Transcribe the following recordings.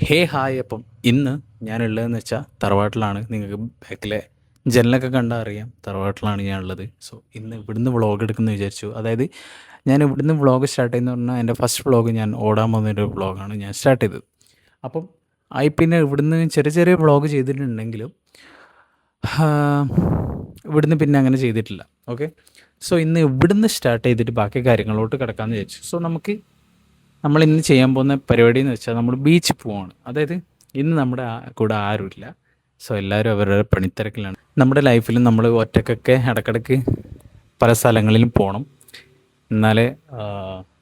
ഹേ hi അപ്പം ഇന്ന് ഞാനുള്ളതെന്ന് വെച്ചാൽ തറവാട്ടിലാണ്. നിങ്ങൾക്ക് ബാക്കിലെ ജനലൊക്കെ കണ്ടാൽ അറിയാം തറവാട്ടിലാണ് ഞാനുള്ളത്. സോ ഇന്ന് ഇവിടുന്ന് വ്ളോഗ് എടുക്കുന്നു വിചാരിച്ചു. അതായത് ഞാൻ ഇവിടുന്ന് വ്ളോഗ് സ്റ്റാർട്ട് ചെയ്യുന്ന പറഞ്ഞാൽ എൻ്റെ ഫസ്റ്റ് വ്ളോഗ് ഞാൻ ഓടാൻ പോകുന്നൊരു വ്ളോഗാണ് ഞാൻ സ്റ്റാർട്ട് ചെയ്തത്. അപ്പം പിന്നെ ഇവിടുന്ന് ചെറിയ ചെറിയ വ്ളോഗ് ചെയ്തിട്ടുണ്ടെങ്കിലും ഇവിടുന്ന് പിന്നെ അങ്ങനെ ചെയ്തിട്ടില്ല. ഓക്കെ, സോ ഇന്ന് ഇവിടുന്ന് സ്റ്റാർട്ട് ചെയ്തിട്ട് ബാക്കി കാര്യങ്ങളോട്ട് കിടക്കാമെന്ന് വിചാരിച്ചു. സോ നമ്മൾ ഇന്ന് ചെയ്യാൻ പോകുന്ന പരിപാടി എന്ന് വെച്ചാൽ നമ്മൾ ബീച്ചിൽ പോവാണ്. അതായത് ഇന്ന് നമ്മുടെ കൂടെ ആരുമില്ല. സോ എല്ലാവരും അവരുടെ പണിത്തിരക്കിലാണ്. നമ്മുടെ ലൈഫിൽ നമ്മൾ ഒറ്റക്കൊക്കെ ഇടയ്ക്കിടയ്ക്ക് പല സ്ഥലങ്ങളിലും പോകണം. എന്നാലേ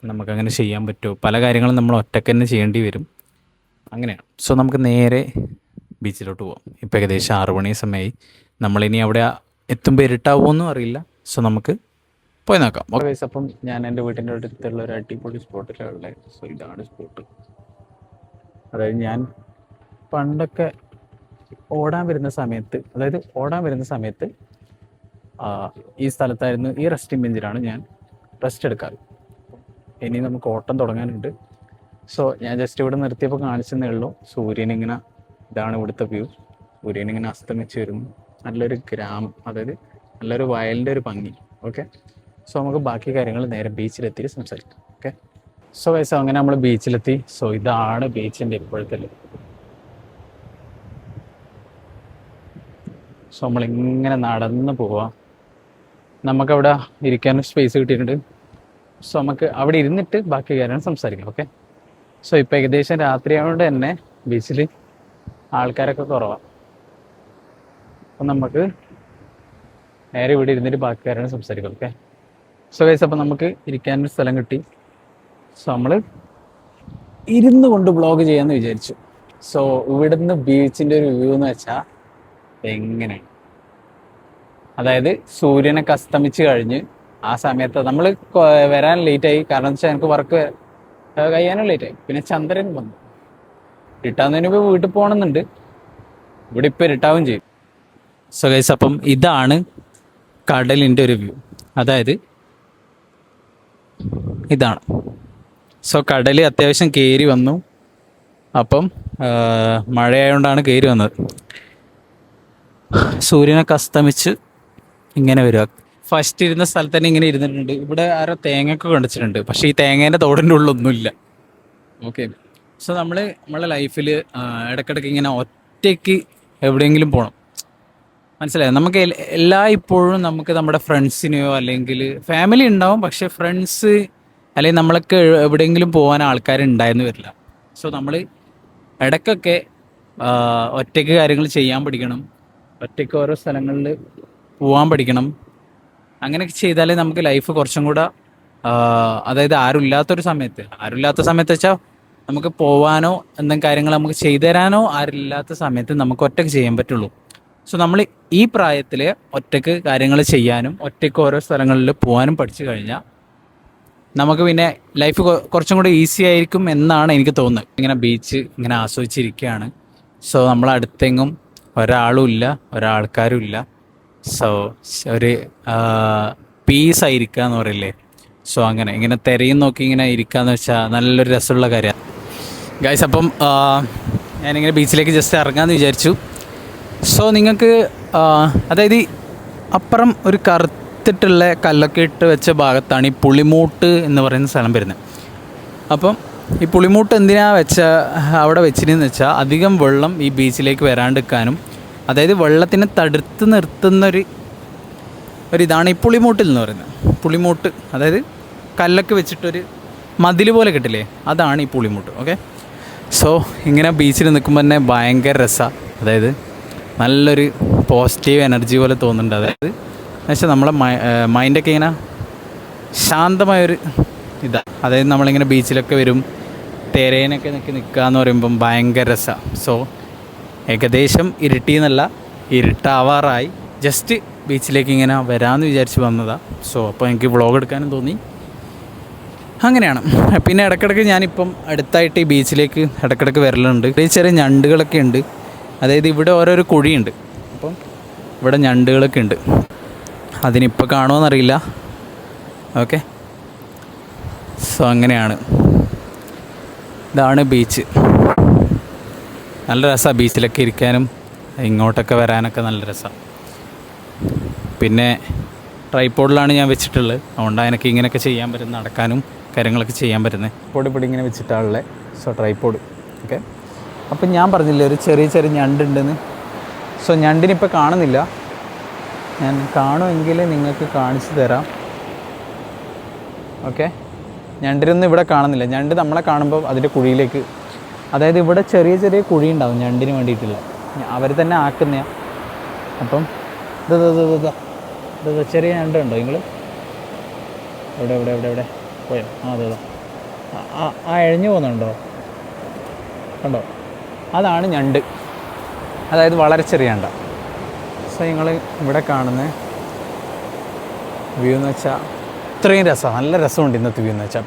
നമുക്കങ്ങനെ ചെയ്യാൻ പറ്റുമോ. പല കാര്യങ്ങളും നമ്മൾ ഒറ്റയ്ക്ക് തന്നെ ചെയ്യേണ്ടി വരും. അങ്ങനെയാണ്. സോ നമുക്ക് നേരെ ബീച്ചിലോട്ട് പോവാം. ഇപ്പോൾ ഏകദേശം 6 മണി സമയമായി. നമ്മളിനി അവിടെ എത്തുമ്പോൾ ഇരുട്ടാവുമോന്നും അറിയില്ല. സോ നമുക്ക് പോയി നോക്കാം. ഓക്കെ ഗൈസ്, അപ്പം ഞാൻ എൻ്റെ വീട്ടിൻ്റെ അടുത്തുള്ള ഒരു അടിപൊളി സ്പോട്ടിലാണ് ഉള്ളത്. സോ ഇതാണ് സ്പോട്ട്. അതായത് ഞാൻ പണ്ടൊക്കെ ഓടാൻ വരുന്ന സമയത്ത് ഈ സ്ഥലത്തായിരുന്നു, ഈ റെസ്റ്റിംഗ് ബെഞ്ചിലാണ് ഞാൻ റെസ്റ്റ് എടുക്കാറ്. ഇനി നമുക്ക് ഓട്ടം തുടങ്ങാനുണ്ട്. സോ ഞാൻ ജസ്റ്റ് ഇവിടെ നിർത്തിയപ്പോൾ കാണിച്ചെന്നേ ഉള്ളൂ. സൂര്യനിങ്ങനെ, ഇതാണ് ഇവിടുത്തെ വ്യൂ. സൂര്യനിങ്ങനെ അസ്തമിച്ച് വരുന്നു. നല്ലൊരു ഗ്രാമം, അതായത് നല്ലൊരു വയലിൻ്റെ ഒരു ഭംഗി. ഓക്കെ, സോ നമുക്ക് ബാക്കി കാര്യങ്ങൾ നേരെ ബീച്ചിലെത്തി സംസാരിക്കാം. ഓക്കെ, സോ വൈസ് അങ്ങനെ നമ്മൾ ബീച്ചിലെത്തി. സോ ഇതാണ് ബീച്ചിൻ്റെ ഇപ്പോഴത്തെ ലുക്ക്. സോ നമ്മളിങ്ങനെ നടന്ന് പോവാം. നമുക്കവിടെ ഇരിക്കാനും സ്പേസ് കിട്ടിയിട്ടുണ്ട്. സോ നമുക്ക് അവിടെ ഇരുന്നിട്ട് ബാക്കി കാര്യങ്ങൾ സംസാരിക്കാം. ഓക്കെ, സോ ഇപ്പോൾ ഏകദേശം രാത്രിയായതുകൊണ്ട് തന്നെ ബീച്ചിൽ ആൾക്കാരൊക്കെ കുറവാണ്. അപ്പം നമുക്ക് നേരെ ഇവിടെ ഇരുന്നിട്ട് ബാക്കി കാര്യങ്ങൾ സംസാരിക്കാം. ഓക്കെ, സോ ഗൈസ് അപ്പം നമുക്ക് ഇരിക്കാനൊരു സ്ഥലം കിട്ടി. സോ നമ്മൾ ഇരുന്ന് കൊണ്ട് വ്ളോഗ് ചെയ്യാമെന്ന് വിചാരിച്ചു. സോ ഇവിടുന്ന് ബീച്ചിൻ്റെ ഒരു വ്യൂ എന്ന് വെച്ചാൽ എങ്ങനെയാണ്, അതായത് സൂര്യനൊക്കെ അസ്തമിച്ച് കഴിഞ്ഞ് ആ സമയത്ത് നമ്മൾ വരാൻ ലേറ്റായി. കാരണം വെച്ചാൽ എനിക്ക് വർക്ക് കഴിയാനും ലേറ്റായി. പിന്നെ ചന്ദ്രൻ വന്നു. ഇരുട്ടാവുന്നതിന് മുമ്പ് വീട്ടിൽ പോകണമെന്നുണ്ട്. ഇവിടെ ഇപ്പോൾ ഇരുട്ടാവും ചെയ്യും. സോ ഗൈസ് അപ്പം ഇതാണ് കടലിൻ്റെ ഒരു വ്യൂ. അതായത് ഇതാണ്. സോ കടൽ അത്യാവശ്യം കയറി വന്നു. അപ്പം മഴയായതുകൊണ്ടാണ് കയറി വന്നത്. സൂര്യനൊക്കെ അസ്തമിച്ച് ഇങ്ങനെ വരിക. ഫസ്റ്റ് ഇരുന്ന സ്ഥലത്ത് തന്നെ ഇങ്ങനെ ഇരുന്നിട്ടുണ്ട്. ഇവിടെ ആരോ തേങ്ങയൊക്കെ കണ്ടിച്ചിട്ടുണ്ട്. പക്ഷേ ഈ തേങ്ങേൻ്റെ തോടിൻ്റെ ഉള്ളൊന്നുമില്ല. ഓക്കെ, സോ നമ്മളെ ലൈഫിൽ ഇടയ്ക്കിടയ്ക്ക് ഇങ്ങനെ ഒറ്റയ്ക്ക് എവിടെയെങ്കിലും പോകണം. മനസ്സിലായോ? നമുക്ക് ഇപ്പോഴും നമുക്ക് നമ്മുടെ ഫ്രണ്ട്സിനെയോ അല്ലെങ്കിൽ ഫാമിലി ഉണ്ടാവും, പക്ഷെ ഫ്രണ്ട്സ് അല്ലെങ്കിൽ നമ്മളൊക്കെ എവിടെയെങ്കിലും പോകാൻ ആൾക്കാരുണ്ടായെന്ന് വരില്ല. സോ നമ്മൾ ഇടയ്ക്കൊക്കെ ഒറ്റയ്ക്ക് കാര്യങ്ങൾ ചെയ്യാൻ പഠിക്കണം. ഒറ്റയ്ക്ക് ഓരോ സ്ഥലങ്ങളിൽ പോകാൻ പഠിക്കണം. അങ്ങനെയൊക്കെ ചെയ്താലേ നമുക്ക് ലൈഫ് കുറച്ചും കൂടെ, അതായത് ആരുമില്ലാത്ത സമയത്ത് വെച്ചാൽ നമുക്ക് പോവാനോ എന്തെങ്കിലും കാര്യങ്ങൾ നമുക്ക് ചെയ്തു തരാനോ ആരില്ലാത്ത സമയത്ത് നമുക്ക് ഒറ്റയ്ക്ക് ചെയ്യാൻ പറ്റുള്ളൂ. സോ നമ്മൾ ഈ പ്രായത്തിൽ ഒറ്റയ്ക്ക് കാര്യങ്ങൾ ചെയ്യാനും ഒറ്റയ്ക്ക് ഓരോ സ്ഥലങ്ങളിൽ പോകാനും പഠിച്ചു കഴിഞ്ഞാൽ നമുക്ക് പിന്നെ ലൈഫ് കുറച്ചും കൂടി ഈസി ആയിരിക്കും എന്നാണ് എനിക്ക് തോന്നുന്നത്. ഇങ്ങനെ ബീച്ച് ഇങ്ങനെ ആസ്വദിച്ചിരിക്കുകയാണ്. സോ നമ്മളടുത്തെങ്ങും ഒരാളും ഇല്ല, ഒരാൾക്കാരും ഇല്ല. സോ ഒരു പീസായിരിക്കുക എന്ന് പറയില്ലേ. സോ ഇങ്ങനെ തിരയും നോക്കി ഇങ്ങനെ ഇരിക്കുകയെന്ന് വെച്ചാൽ നല്ലൊരു രസമുള്ള കാര്യമാണ് ഗൈസ്. അപ്പം ഞാനിങ്ങനെ ബീച്ചിലേക്ക് ജസ്റ്റ് ഇറങ്ങാമെന്ന് വിചാരിച്ചു. സോ നിങ്ങൾക്ക് അതായത് അപ്പുറം ഒരു കറുത്തിട്ടുള്ള കല്ലൊക്കെ ഇട്ട് വെച്ച ഭാഗത്താണ് ഈ പുളിമൂട്ട് എന്ന് പറയുന്ന സ്ഥലം വരുന്നത്. അപ്പം ഈ പുളിമൂട്ട് അവിടെ വെച്ചിരുന്നെന്ന് വെച്ചാൽ അധികം വെള്ളം ഈ ബീച്ചിലേക്ക് വരാണ്ടിരിക്കാനും, അതായത് വെള്ളത്തിനെ തടുത്ത് നിർത്തുന്നൊരു ഇതാണ് ഈ പുളിമൂട്ടിൽ എന്ന് പറയുന്നത്. പുളിമൂട്ട് അതായത് കല്ലൊക്കെ വെച്ചിട്ടൊരു മതിൽ പോലെ കിട്ടില്ലേ, അതാണ് ഈ പുളിമൂട്ട്. ഓക്കെ, സോ ഇങ്ങനെ ബീച്ചിൽ നിൽക്കുമ്പോൾ തന്നെ ഭയങ്കര രസമാണ്. അതായത് നല്ലൊരു പോസിറ്റീവ് എനർജി പോലെ തോന്നുന്നുണ്ട്. അതായത് എന്നുവെച്ചാൽ നമ്മളെ മൈൻഡൊക്കെ ഇങ്ങനെ ശാന്തമായൊരു ഇതാണ്. അതായത് നമ്മളിങ്ങനെ ബീച്ചിലൊക്കെ വരും, തിരേനൊക്കെ നിൽക്കുക എന്ന് പറയുമ്പം ഭയങ്കര രസമാണ്. സോ ഏകദേശം ഇരുട്ടാവാറായി. ജസ്റ്റ് ബീച്ചിലേക്ക് ഇങ്ങനെ വരാമെന്ന് വിചാരിച്ച് വന്നതാണ്. സോ അപ്പോൾ എനിക്ക് വ്ളോഗ് എടുക്കാനും തോന്നി. അങ്ങനെയാണ്. പിന്നെ ഇടയ്ക്കിടയ്ക്ക് ഞാനിപ്പം അടുത്തായിട്ട് ഈ ബീച്ചിലേക്ക് ഇടയ്ക്കിടയ്ക്ക് വരലുണ്ട്. ചെറിയ ഞണ്ടുകളൊക്കെ ഉണ്ട്. അതായത് ഇവിടെ ഓരോരോ കുഴിയുണ്ട്. അപ്പം ഇവിടെ ഞണ്ടുകളൊക്കെ ഉണ്ട്. അതിനിപ്പോൾ കാണുമോയെന്നറിയില്ല. ഓക്കെ, സോ അങ്ങനെയാണ്. ഇതാണ് ബീച്ച്. നല്ല രസമാണ് ബീച്ചിലൊക്കെ ഇരിക്കാനും ഇങ്ങോട്ടൊക്കെ വരാനൊക്കെ നല്ല രസമാണ്. പിന്നെ ട്രൈപോഡിലാണ് ഞാൻ വെച്ചിട്ടുള്ളത്, അതുകൊണ്ടാണ് എനിക്ക് ഇങ്ങനെയൊക്കെ ചെയ്യാൻ പറ്റുന്നത്, നടക്കാനും കാര്യങ്ങളൊക്കെ ചെയ്യാൻ പറ്റുന്നത്. ട്രൈപോഡ് ഇങ്ങനെ വെച്ചിട്ടാണുള്ളത്. So tripod okay. അപ്പം ഞാൻ പറഞ്ഞില്ലേ ഒരു ചെറിയ ചെറിയ ഞണ്ടുണ്ടെന്ന്. സോ ഞണ്ടിനിപ്പോൾ കാണുന്നില്ല, ഞാൻ കാണുമെങ്കിൽ നിങ്ങൾക്ക് കാണിച്ചു തരാം. ഓക്കെ, ഞണ്ടിനൊന്നും ഇവിടെ കാണുന്നില്ല. ഞണ്ട് നമ്മളെ കാണുമ്പോൾ അതിൻ്റെ കുഴിയിലേക്ക്, അതായത് ഇവിടെ ചെറിയ ചെറിയ കുഴി ഉണ്ടാവും ഞണ്ടിന് വേണ്ടിയിട്ടുള്ള, അവർ തന്നെ ആക്കുന്ന. അപ്പം ഇത് ചെറിയ ഞണ്ടുണ്ടോ നിങ്ങൾ? എവിടെ എവിടെ എവിടെ എവിടെ പോയോ? അതെ എഴഞ്ഞു പോകുന്നുണ്ടോ? കണ്ടോ, അതാണ് ഞണ്ട്, അതായത് വളരെ ചെറിയ ഞണ്ട. സോ നിങ്ങൾ ഇവിടെ കാണുന്ന വ്യൂ എന്ന് വെച്ചാൽ ഇത്രയും രസമാണ്, നല്ല രസമുണ്ട് ഇന്നത്തെ വ്യൂ എന്ന് വെച്ചാൽ.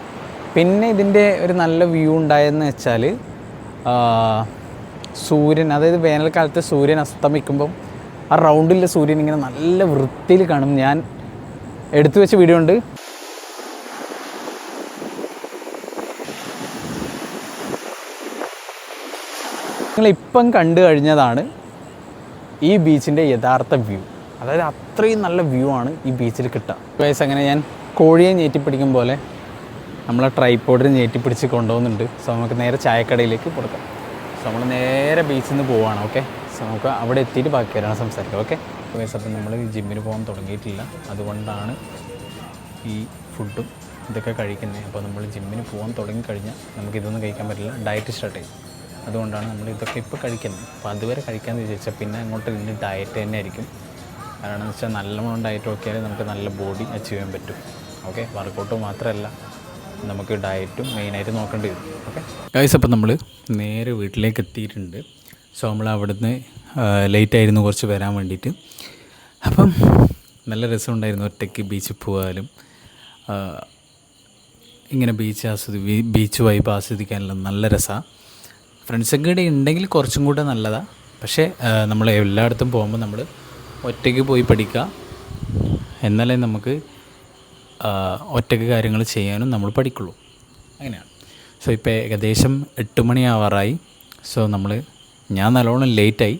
പിന്നെ ഇതിൻ്റെ ഒരു നല്ല വ്യൂ ഉണ്ടായതെന്ന് വെച്ചാൽ സൂര്യൻ, അതായത് വേനൽക്കാലത്ത് സൂര്യൻ അസ്തമിക്കുമ്പം ആ റൗണ്ടിലെ സൂര്യൻ ഇങ്ങനെ നല്ല വൃത്തിയിൽ കാണും. ഞാൻ എടുത്തു വെച്ച വീഡിയോ ഉണ്ട്, നിങ്ങളിപ്പം കണ്ടു കഴിഞ്ഞതാണ് ഈ ബീച്ചിൻ്റെ യഥാർത്ഥ വ്യൂ. അതായത് അത്രയും നല്ല വ്യൂ ആണ് ഈ ബീച്ചിൽ കിട്ടുക. ഗൈസ്, അങ്ങനെ ഞാൻ കോഴിയെ ഞെറ്റിപ്പിടിക്കും പോലെ നമ്മളെ ട്രൈപോഡിന് ഞെറ്റിപ്പിടിച്ച് കൊണ്ടുപോകുന്നുണ്ട്. സോ നമുക്ക് നേരെ ചായക്കടയിലേക്ക് കൊടുക്കാം. സോ നമ്മൾ നേരെ ബീച്ചിൽ നിന്ന് പോവുകയാണ്. ഓക്കെ, സോ നമുക്ക് അവിടെ എത്തിയിട്ട് ബാക്കി വരാണ് സംസാരിക്കാം. ഓക്കെ ഗൈസ്, അപ്പം നമ്മൾ ജിമ്മിന് പോകാൻ തുടങ്ങിയിട്ടില്ല, അതുകൊണ്ടാണ് ഈ ഫുഡും ഇതൊക്കെ കഴിക്കുന്നത്. അപ്പോൾ നമ്മൾ ജിമ്മിന് പോകാൻ തുടങ്ങിക്കഴിഞ്ഞാൽ നമുക്കിതൊന്നും കഴിക്കാൻ പറ്റില്ല, ഡയറ്റ് സ്റ്റാർട്ട് ചെയ്യും. അതുകൊണ്ടാണ് നമ്മൾ ഇതൊക്കെ ഇപ്പോൾ കഴിക്കുന്നത്. അപ്പോൾ അതുവരെ കഴിക്കാമെന്ന് വിചാരിച്ചാൽ പിന്നെ അങ്ങോട്ട് ഇതിൻ്റെ ഡയറ്റ് തന്നെ ആയിരിക്കും. കാരണം എന്ന് വെച്ചാൽ നല്ലവണ്ണം ഡയറ്റ് നോക്കിയാൽ നമുക്ക് നല്ല ബോഡി അച്ചീവ് ചെയ്യാൻ പറ്റും. ഓക്കെ, വർക്കൗട്ട് മാത്രമല്ല, നമുക്ക് ഡയറ്റും മെയിനായിട്ട് നോക്കേണ്ടി വരും. ഓക്കെ ഗൈസ്, അപ്പം നമ്മൾ നേരെ വീട്ടിലേക്ക് എത്തിയിട്ടുണ്ട്. സോ നമ്മൾ അവിടുന്ന് ലേറ്റായിരുന്നു കുറച്ച് വരാൻ വേണ്ടിയിട്ട്. അപ്പം നല്ല രസമുണ്ടായിരുന്നു ഒറ്റയ്ക്ക് ബീച്ചിൽ പോകാനും ഇങ്ങനെ ബീച്ച് വൈബ് ആസ്വദിക്കാനെല്ലാം നല്ല രസമാണ്. ഫ്രണ്ട്സൊക്കെ കൂടെ ഉണ്ടെങ്കിൽ കുറച്ചും കൂടെ നല്ലതാണ്. പക്ഷേ നമ്മൾ എല്ലായിടത്തും പോകുമ്പോൾ നമ്മൾ ഒറ്റയ്ക്ക് പോയി പഠിക്കുക, എന്നാലേ നമുക്ക് ഒറ്റയ്ക്ക് കാര്യങ്ങൾ ചെയ്യാനും നമ്മൾ പഠിക്കുള്ളൂ. അങ്ങനെയാണ്. സോ ഇപ്പോൾ ഏകദേശം 8 മണിയാവാറായി. സോ ഞാൻ നല്ലോണം ലേറ്റായി.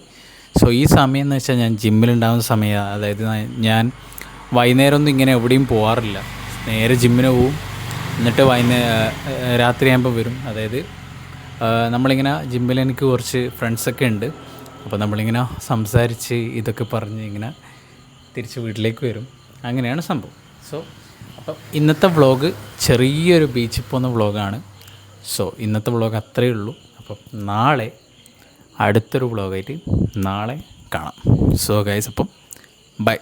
സോ ഈ സമയം എന്ന് വെച്ചാൽ ഞാൻ ജിമ്മിലുണ്ടാകുന്ന സമയമാണ്. അതായത് ഞാൻ വൈകുന്നേരമൊന്നും ഇങ്ങനെ എവിടെയും പോകാറില്ല, നേരെ ജിമ്മിന് പോവും, എന്നിട്ട് രാത്രിയാകുമ്പോൾ വരും. അതായത് നമ്മളിങ്ങനെ ജിമ്മിൽ എനിക്ക് കുറച്ച് ഫ്രണ്ട്സൊക്കെ ഉണ്ട്. അപ്പോൾ നമ്മളിങ്ങനെ സംസാരിച്ച് ഇതൊക്കെ പറഞ്ഞ് ഇങ്ങനെ തിരിച്ച് വീട്ടിലേക്ക് വരും. അങ്ങനെയാണ് സംഭവം. സോ അപ്പം ഇന്നത്തെ വ്ളോഗ് ചെറിയൊരു ബീച്ചിൽ പോകുന്ന വ്ളോഗാണ്. സോ ഇന്നത്തെ വ്ളോഗ് അത്രയേ ഉള്ളൂ. അപ്പം നാളെ അടുത്തൊരു വ്ളോഗായിട്ട് നാളെ കാണാം. സോ ഗൈസ്, അപ്പം ബൈ.